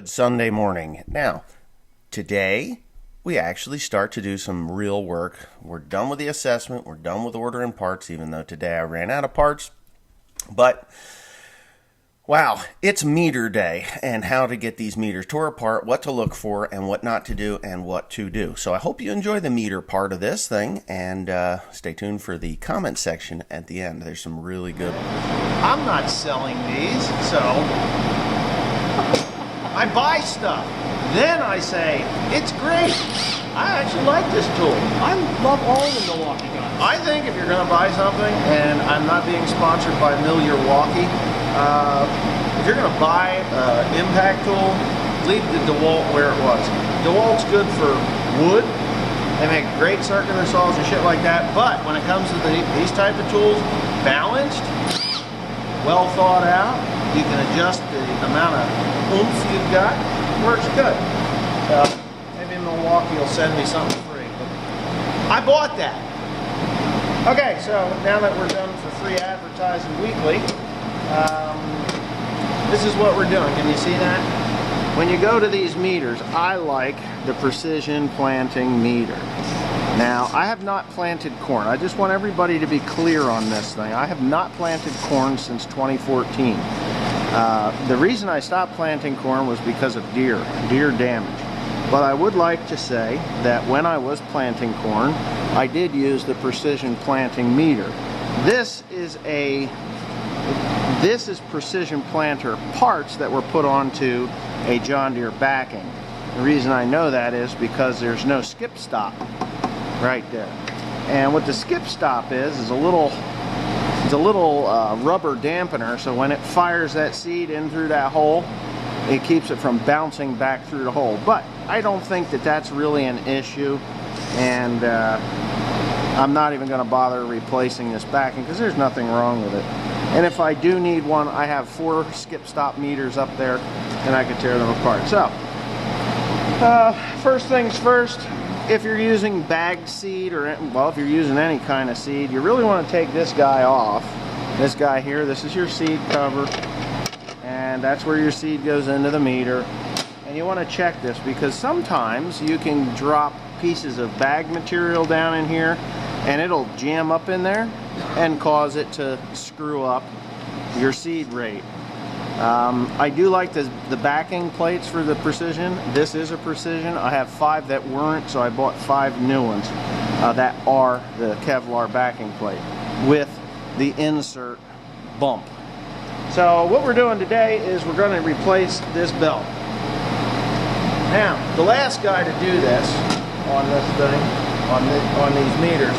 Good Sunday morning. Now, today we actually start to do some real work. We're done with the assessment. We're done with ordering parts, even though today I ran out of parts. But, wow, it's meter day and how to get these meters tore apart, what to look for and what not to do and what to do. So I hope you enjoy the meter part of this thing and stay tuned for the comment section at the end. There's some really good ones. I'm not selling these, so I buy stuff. Then I say, it's great. I actually like this tool. I love all the Milwaukee guns. I think if you're going to buy something, and I'm not being sponsored by Milwaukee, if you're going to buy an impact tool, leave the DeWalt where it was. DeWalt's good for wood. They make great circular saws and shit like that. But when it comes to these type of tools, balanced, well thought out, you can adjust the amount of oomph you've got. Works good. So maybe Milwaukee will send me something free. But I bought that. Okay, so now that we're done for free advertising weekly, this is what we're doing. Can you see that? When you go to these meters, I like the precision planting meter. Now, I have not planted corn. I just want everybody to be clear on this thing. I have not planted corn since 2014. The reason I stopped planting corn was because of deer damage. But I would like to say that when I was planting corn, I did use the precision planting meter. This is precision planter parts that were put onto a John Deere backing. The reason I know that is because there's no skip stop right there. And what the skip stop is a little rubber dampener, so when it fires that seed in through that hole, it keeps it from bouncing back through the hole. But I don't think that that's really an issue, and I'm not even going to bother replacing this backing because there's nothing wrong with it. And if I do need one, I have 4 skip stop meters up there and I can tear them apart. So first things first, if you're using bagged seed, or well, if you're using any kind of seed, you really want to take this guy off. This guy here, this is your seed cover, and that's where your seed goes into the meter. And you want to check this because sometimes you can drop pieces of bag material down in here and it'll jam up in there and cause it to screw up your seed rate. I do like the backing plates for the precision. This is a precision. I have 5 that weren't, so I bought 5 new ones that are the Kevlar backing plate with the insert bump. So what we're doing today is we're going to replace this belt. Now, the last guy to do this on this thing, on these meters,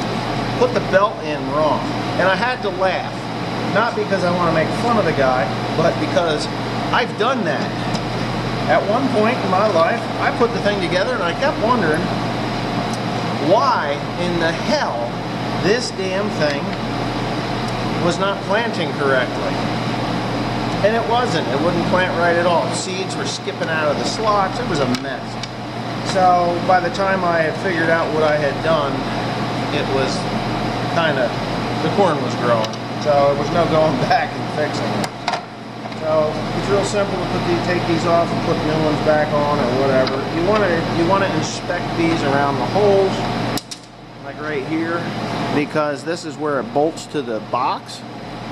put the belt in wrong. And I had to laugh. Not because I want to make fun of the guy, but because I've done that. At one point in my life, I put the thing together and I kept wondering why in the hell this damn thing was not planting correctly. And it wasn't. It wouldn't plant right at all. Seeds were skipping out of the slots. It was a mess. So by the time I had figured out what I had done, it was the corn was growing. So there was no going back and fixing it. So it's real simple to take these off and put new ones back on or whatever. You want to inspect these around the holes, like right here, because this is where it bolts to the box,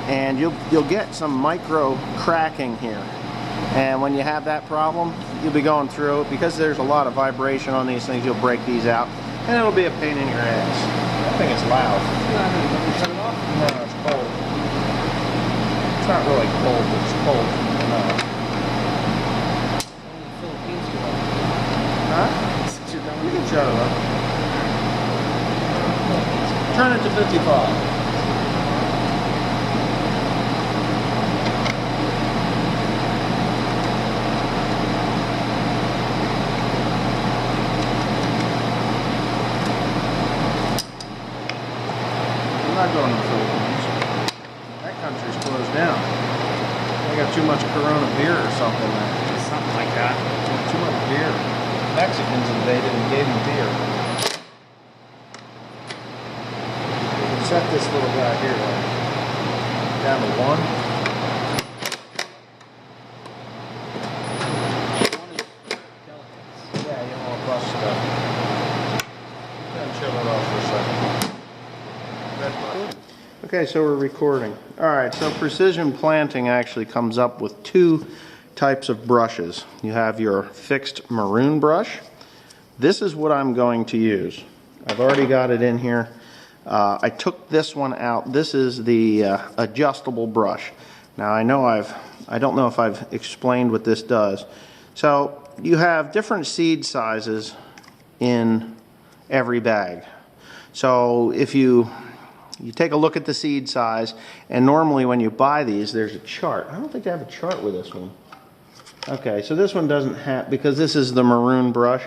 and you'll get some micro cracking here. And when you have that problem, you'll be going through it because there's a lot of vibration on these things. You'll break these out, and it'll be a pain in your ass. I think it's loud. Turn it off? No, it's cold. It's not really cold, but it's cold enough. Only the Philippines do that. Huh? You can shut it up. Turn it to 55. I'm not going to the Philippines. That country's closed down. They got too much Corona beer or something there. Something like that. Too much beer. Mexicans invaded and gave them beer. Set this little guy here down to 1. 1 is Okay, so we're recording. All right, so precision planting actually comes up with two types of brushes. You have your fixed maroon brush. This is what I'm going to use. I've already got it in here. I took this one out. This is the adjustable brush. Now I don't know if I've explained what this does. So you have different seed sizes in every bag. So if you take a look at the seed size, and normally when you buy these, there's a chart. I don't think they have a chart with this one. Okay, so this one doesn't have, because this is the maroon brush.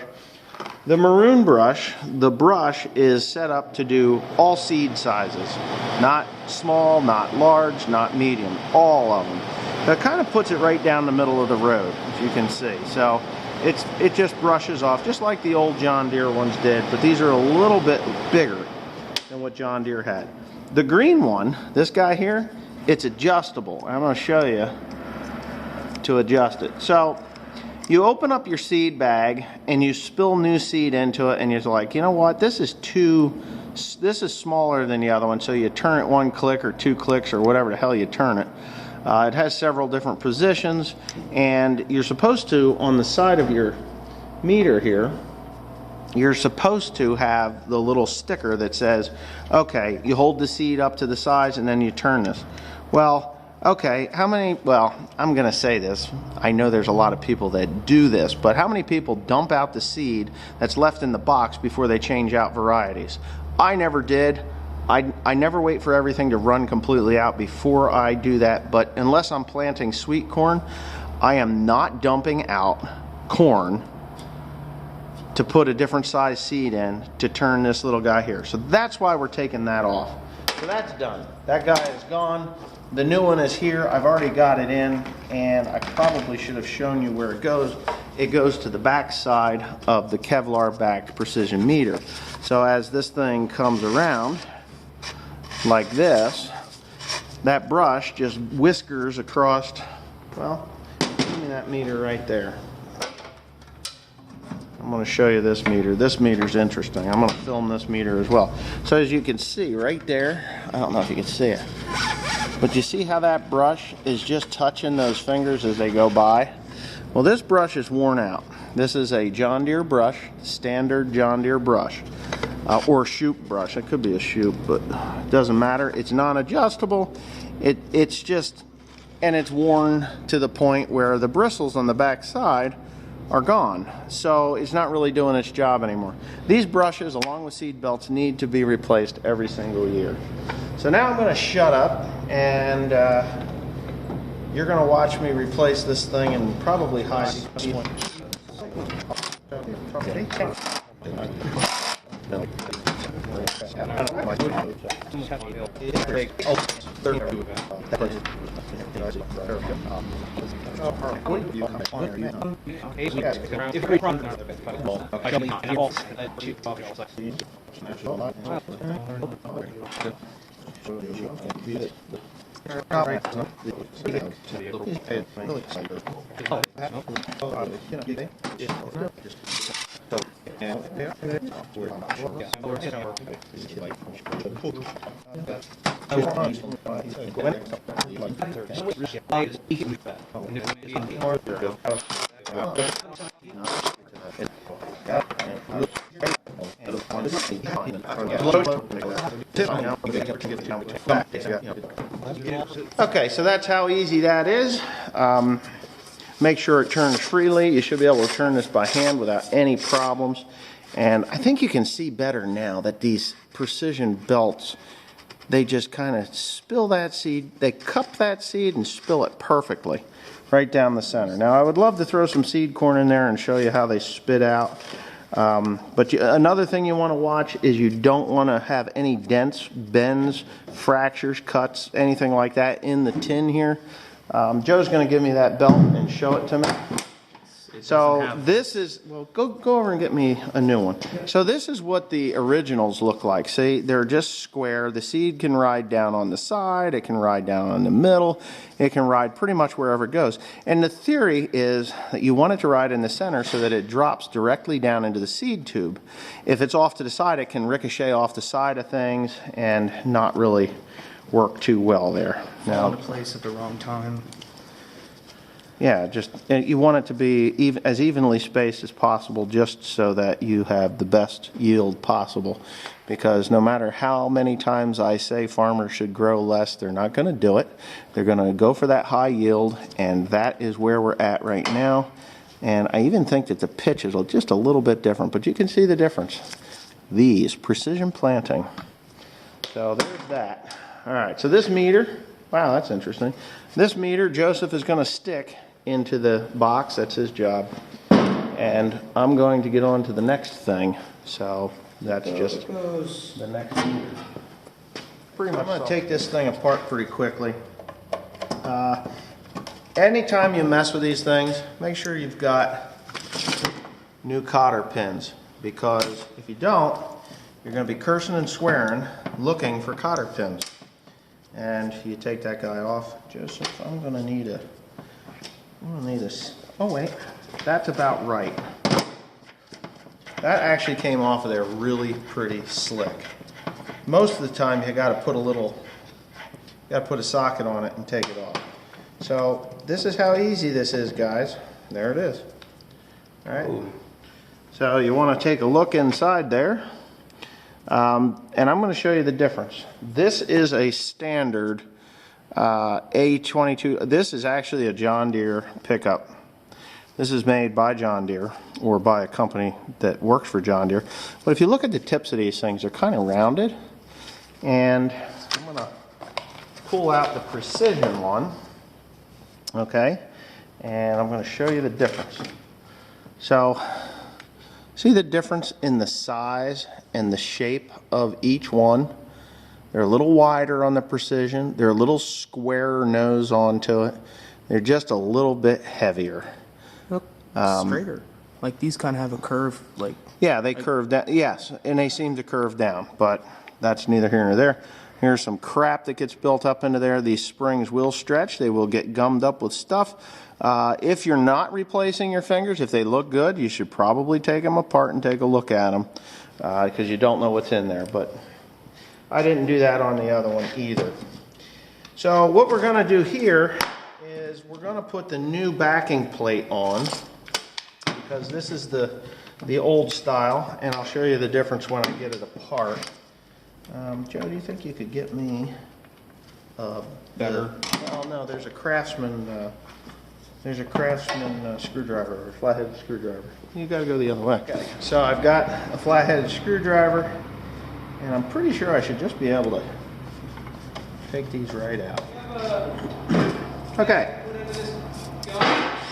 The maroon brush, the brush is set up to do all seed sizes. Not small, not large, not medium, all of them. That kind of puts it right down the middle of the road, if you can see. So it just brushes off, just like the old John Deere ones did, but these are a little bit bigger than what John Deere had. The green one, this guy here, it's adjustable. I'm going to show you to adjust it. So you open up your seed bag and you spill new seed into it, and you're like, you know what, this is smaller than the other one, so you turn it one click or two clicks or whatever the hell you turn it. It has several different positions, and you're supposed to, on the side of your meter here, you're supposed to have the little sticker that says, okay, you hold the seed up to the sides and then you turn this. Well, okay, well, I'm going to say this. I know there's a lot of people that do this, but how many people dump out the seed that's left in the box before they change out varieties? I never did. I never wait for everything to run completely out before I do that, but unless I'm planting sweet corn, I am not dumping out corn to put a different size seed in to turn this little guy here. So that's why we're taking that off. So that's done. That guy is gone. The new one is here. I've already got it in, and I probably should have shown you where it goes. It goes to the back side of the Kevlar backed precision meter. So as this thing comes around like this, that brush just whiskers across, well, give me that meter right there. I'm going to show you this meter. This meter's interesting. I'm going to film this meter as well. So as you can see right there, I don't know if you can see it, but you see how that brush is just touching those fingers as they go by? Well, this brush is worn out. This is a John Deere brush, standard John Deere brush, or Shoop brush. It could be a Shoop, but it doesn't matter. It's non-adjustable. It's just, and it's worn to the point where the bristles on the back side are gone, so it's not really doing its job anymore. These brushes, along with seed belts, need to be replaced every single year. So now I'm going to shut up, and you're going to watch me replace this thing in probably high speed. Okay, so that's how easy that is. Make sure it turns freely. You should be able to turn this by hand without any problems. And I think you can see better now that these precision belts, they just kind of spill that seed, they cup that seed and spill it perfectly right down the center. Now I would love to throw some seed corn in there and show you how they spit out. But another thing you want to watch is you don't want to have any dents, bends, fractures, cuts, anything like that in the tin here. Joe's going to give me that belt and show it to me. So this is, well, go over and get me a new one. So this is what the originals look like. See, they're just square. The seed can ride down on the side. It can ride down on the middle. It can ride pretty much wherever it goes. And the theory is that you want it to ride in the center so that it drops directly down into the seed tube. If it's off to the side, it can ricochet off the side of things and not really work too well there. Fall Now, into place at the wrong time. yeah, just you want it to be as evenly spaced as possible, just so that you have the best yield possible. Because no matter how many times I say farmers should grow less, they're not going to do it. They're going to go for that high yield, and that is where we're at right now. And I even think that the pitch is just a little bit different, but you can see the difference. These precision planting. So there's that. All right, so this meter, wow, that's interesting. This meter, Joseph is going to stick into the box. That's his job. And I'm going to get on to the next thing. So that's just the next meter. Pretty much. I'm going to take this thing apart pretty quickly. Anytime you mess with these things, make sure you've got new cotter pins, because if you don't, you're going to be cursing and swearing looking for cotter pins. And you take that guy off. Joseph, I'm going to need a, oh wait, that's about right. That actually came off of there really pretty slick. Most of the time you got to put a socket on it and take it off. So this is how easy this is, guys. There it is. All right. Ooh. So you want to take a look inside there. And I'm going to show you the difference. This is a standard A22. This is actually a John Deere pickup. This is made by John Deere, or by a company that works for John Deere. But if you look at the tips of these things, they're kind of rounded. And I'm going to pull out the Precision one. Okay. And I'm going to show you the difference. So, see the difference in the size and the shape of each one? They're a little wider on the Precision. They're a little squarer nose onto it. They're just a little bit heavier. Look, straighter. Like these kind of have a curve, like. Yeah, they curve down. Yes, and they seem to curve down, but that's neither here nor there. Here's some crap that gets built up into there. These springs will stretch. They will get gummed up with stuff. If you're not replacing your fingers, if they look good, you should probably take them apart and take a look at them, because you don't know what's in there. But I didn't do that on the other one either. So what we're going to do here is we're going to put the new backing plate on, because this is the old style, and I'll show you the difference when I get it apart. Joe, do you think you could get me better? Oh no, there's a Craftsman. There's a Craftsman screwdriver, or flat-headed screwdriver. You got to go the other way. Okay. So I've got a flat-headed screwdriver, and I'm pretty sure I should just be able to take these right out. Okay.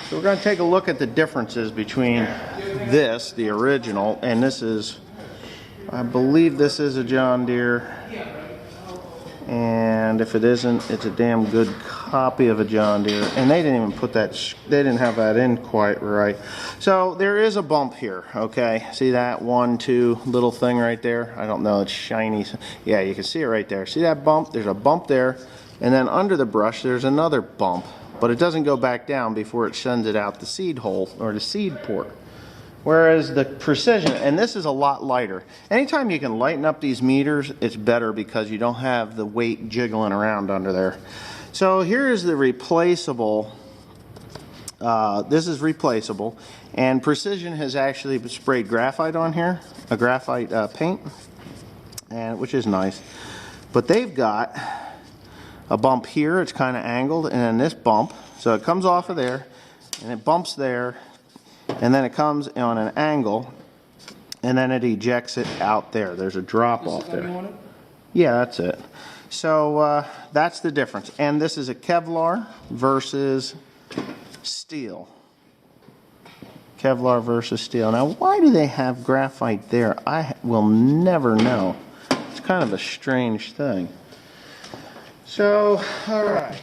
So we're going to take a look at the differences between this, the original, and this is, I believe this is a John Deere, and if it isn't, it's a damn good copy of a John Deere. And they didn't even put that, they didn't have that in quite right. So there is a bump here, okay? See that 1, 2 little thing right there? I don't know, it's shiny. Yeah, you can see it right there. See that bump? There's a bump there, and then under the brush there's another bump, but it doesn't go back down before it sends it out the seed hole, or the seed port. Whereas the Precision, and this is a lot lighter. Anytime you can lighten up these meters, it's better, because you don't have the weight jiggling around under there. So here is the replaceable. This is replaceable, and Precision has actually sprayed graphite on here, a graphite paint, and which is nice. But they've got a bump here, it's kind of angled, and then this bump. So it comes off of there, and it bumps there, and then it comes on an angle, and then it ejects it out there. There's a drop off there. Yeah, that's it. So that's the difference. And this is a Kevlar versus steel. Kevlar versus steel. Now, why do they have graphite there? I will never know. It's kind of a strange thing. So, all right.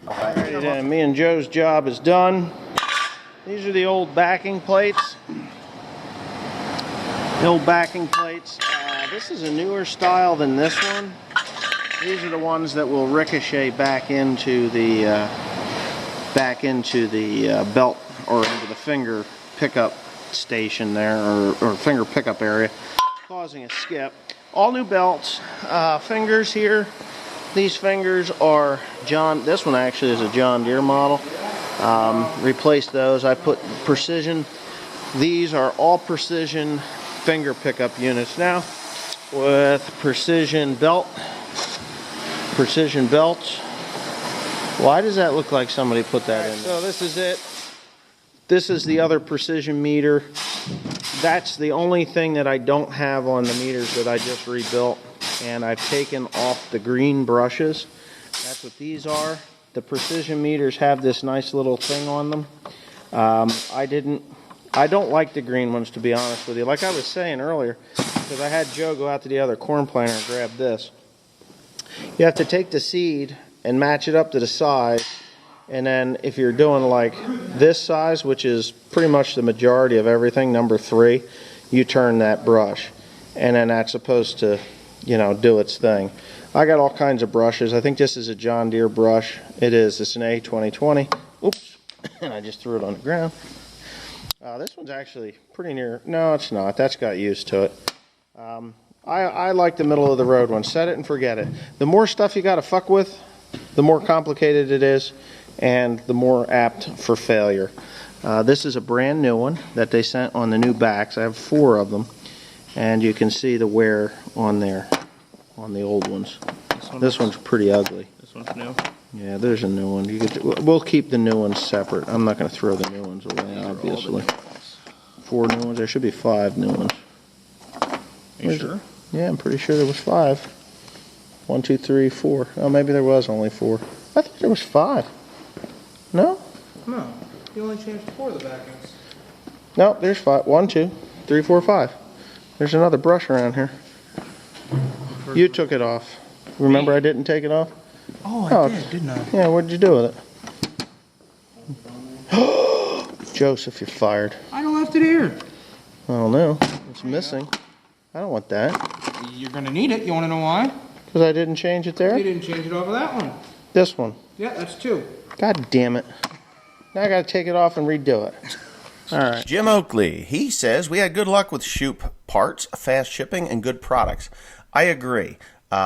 Alrighty then, me and Joe's job is done. These are the old backing plates. The old backing plates. This is a newer style than this one. These are the ones that will ricochet back into the belt or into the finger pickup station there, or finger pickup area, causing a skip. All new belts, fingers here. These fingers are this one actually is a John Deere model. Replaced those. I put precision. These are all precision finger pickup units now with precision belts. Why does that look like somebody put that in there? So this is it. This is the other precision meter. That's the only thing that I don't have on the meters that I just rebuilt. And I've taken off the green brushes. That's what these are. The precision meters have this nice little thing on them. I don't like the green ones, to be honest with you. Like I was saying earlier, because I had Joe go out to the other corn planter and grab this. You have to take the seed and match it up to the size, and then if you're doing like this size, which is pretty much the majority of everything, number 3, you turn that brush, and then that's supposed to, you know, do its thing. I got all kinds of brushes. I think this is a John Deere brush. It is. It's an A2020. Oops, and I just threw it on the ground. This one's actually pretty near. No, it's not. That's got used to it. I like the middle of the road one. Set it and forget it. The more stuff you got to fuck with, the more complicated it is, and the more apt for failure. This is a brand new one that they sent on the new backs. I have 4 of them, and you can see the wear on there on the old ones. This one's pretty ugly. This one's new. Yeah, there's a new one. We'll keep the new ones separate. I'm not going to throw the new ones away, obviously. 4 new ones. There should be 5 new ones. Are you sure? Yeah, I'm pretty sure there was 5. 1, 2, 3, 4. Oh, maybe there was only 4. I thought there was 5. No? No. You only changed 4 of the backings. No, there's 5. 1, 2, 3, 4, 5. There's another brush around here. You took it off. Remember I didn't take it off? Oh, I did, didn't I? Yeah, what did you do with it? Joseph, you're fired. I left it here. I don't know. It's missing. I don't want that. You're going to need it. You want to know why? Because I didn't change it there? You didn't change it off of that one. This one. Yeah, that's 2. God damn it. Now I got to take it off and redo it. All right. Jim Oakley, he says, we had good luck with Shoop parts, fast shipping, and good products. I agree.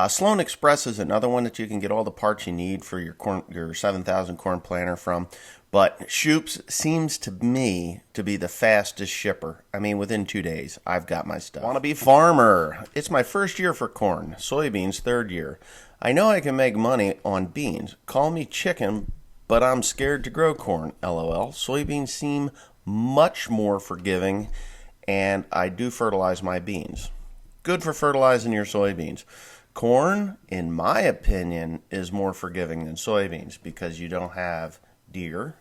Sloan Express is another one that you can get all the parts you need for your 7,000 corn planter from. But Shoop's seems to me to be the fastest shipper. I mean, within 2 days, I've got my stuff. Wanna be farmer. It's my first year for corn. Soybeans, third year. I know I can make money on beans. Call me chicken, but I'm scared to grow corn. LOL. Soybeans seem much more forgiving, and I do fertilize my beans. Good for fertilizing your soybeans. Corn, in my opinion, is more forgiving than soybeans because you don't have deer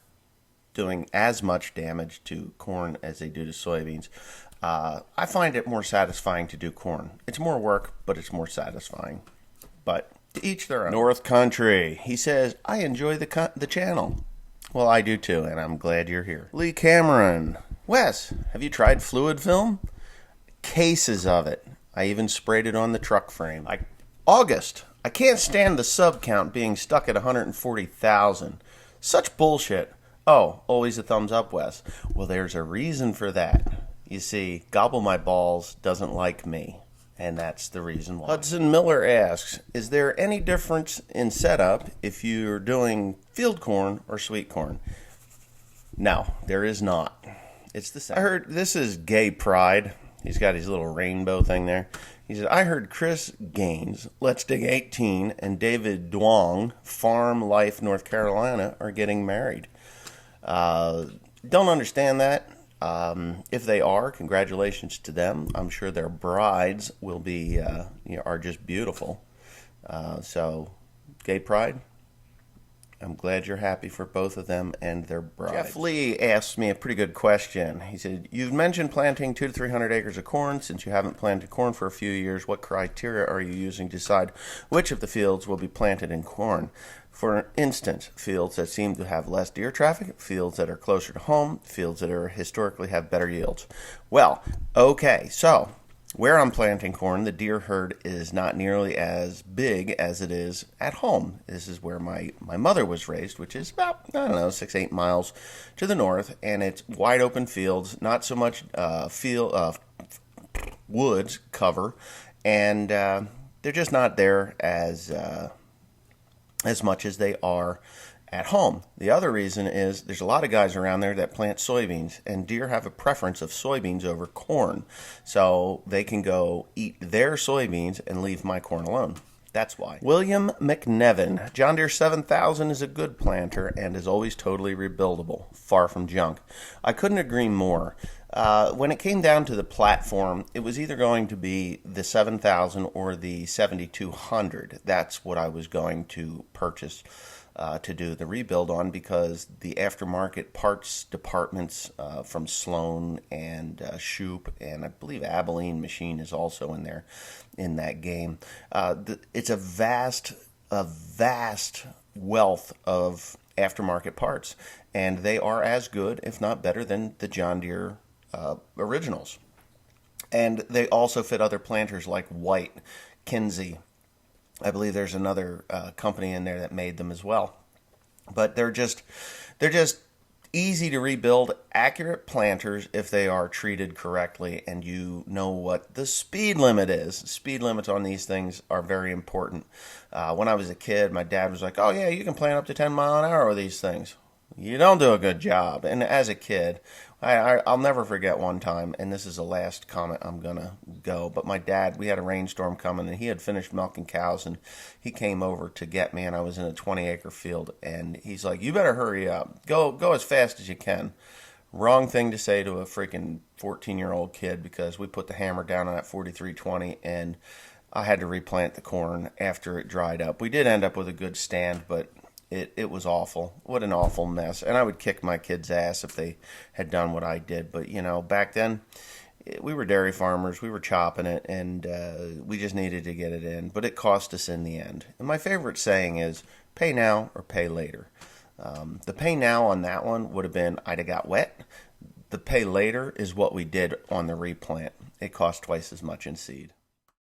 doing as much damage to corn as they do to soybeans. I find it more satisfying to do corn. It's more work, but it's more satisfying. But to each their own. North Country. He says, I enjoy the channel. Well, I do too, and I'm glad you're here. Lee Cameron. Wes, have you tried fluid film? Cases of it. I even sprayed it on the truck frame. August. I can't stand the sub count being stuck at 140,000. Such bullshit. Oh, always a thumbs up, Wes. Well, there's a reason for that. You see, Gobble My Balls doesn't like me, and that's the reason why. Hudson Miller asks, is there any difference in setup if you're doing field corn or sweet corn? No, there is not. It's the same. I heard, this is Gay Pride. He's got his little rainbow thing there. He said, I heard Chris Gaines, Let's Dig 18, and David Duong, Farm Life, North Carolina, are getting married. Don't understand that. If they are, congratulations to them. I'm sure their brides will be, are just beautiful. So, Gay Pride, I'm glad you're happy for both of them and their brides. Jeff Lee asked me a pretty good question. He said, you've mentioned planting 200 to 300 acres of corn. Since you haven't planted corn for a few years, what criteria are you using to decide which of the fields will be planted in corn? For instance, fields that seem to have less deer traffic, fields that are closer to home, fields that are historically have better yields. Well, okay, so where I'm planting corn, the deer herd is not nearly as big as it is at home. This is where my mother was raised, which is about, 6-8 miles to the north, and it's wide open fields, not so much woods cover, and they're just not there as much as they are at home. The other reason is there's a lot of guys around there that plant soybeans, and deer have a preference of soybeans over corn. So they can go eat their soybeans and leave my corn alone. That's why. William McNevin. John Deere 7000 is a good planter and is always totally rebuildable. Far from junk. I couldn't agree more. When it came down to the platform, it was either going to be the 7000 or the 7200. That's what I was going to purchase to do the rebuild on, because the aftermarket parts departments from Sloan and Shoop, and I believe Abilene Machine is also in there in that game. It's a vast wealth of aftermarket parts, and they are as good, if not better, than the John Deere originals. And they also fit other planters like White, Kinsey. I believe there's another company in there that made them as well. But they're just easy to rebuild, accurate planters if they are treated correctly, and you know what the speed limit is. Speed limits on these things are very important. When I was a kid, my dad was like, oh yeah, you can plant up to 10 miles an hour with these things. You don't do a good job. And as a kid, I'll never forget one time, and this is the last comment I'm going to go, but my dad, we had a rainstorm coming, and he had finished milking cows, and he came over to get me, and I was in a 20-acre field, and he's like, you better hurry up. Go as fast as you can. Wrong thing to say to a freaking 14-year-old kid, because we put the hammer down on that 4320, and I had to replant the corn after it dried up. We did end up with a good stand, but it was awful. What an awful mess. And I would kick my kids' ass if they had done what I did. But, back then, we were dairy farmers. We were chopping it, and we just needed to get it in. But it cost us in the end. And my favorite saying is, pay now or pay later. The pay now on that one would have been, I'd have got wet. The pay later is what we did on the replant. It cost twice as much in seed.